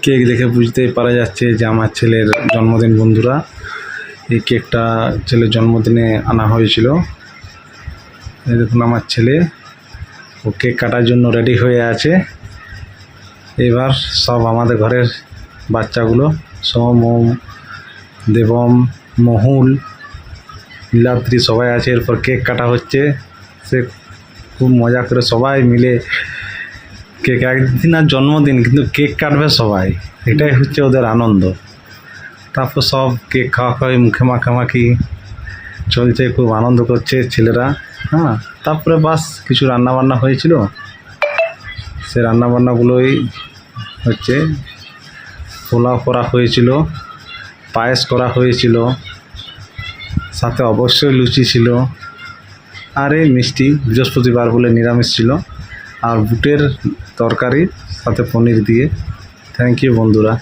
Cake দেখে বুঝতেই পারা যাচ্ছে যে আমার ছেলের জন্মদিন। বন্ধুরা, এই কেকটা ছেলের জন্মদিনে আনা হয়েছিল। এই দেখুন আমার ছেলে, ও কেক কাটার জন্য রেডি হয়ে আছে। এবার সব আমাদের ঘরের বাচ্চাগুলো, সোম, ওম, দেবম, মহুল, নীলাদ্রি সবাই আছে। এরপর কেক কাটা হচ্ছে। সে খুব মজা করে সবাই মিলে কেক, একদিন আর জন্মদিন কিন্তু কেক কাটবে সবাই, এটাই হচ্ছে ওদের আনন্দ। তারপর সব কেক খাওয়া খাওয়াই, মুখে মাখামাখি চলছে, খুব আনন্দ করছে ছেলেরা। হ্যাঁ, তারপরে বাস কিছু রান্নাবান্না হয়েছিল, সে রান্নাবান্নাগুলোই হচ্ছে পোলাও করা হয়েছিল, পায়েস করা হয়েছিল, সাথে অবশ্যই লুচি ছিল, আর এই মিষ্টি, বৃহস্পতিবার বলে নিরামিষ ছিল, আর বুটের তরকারি সাথে পনির দিয়ে। থ্যাংক ইউ বন্ধুরা।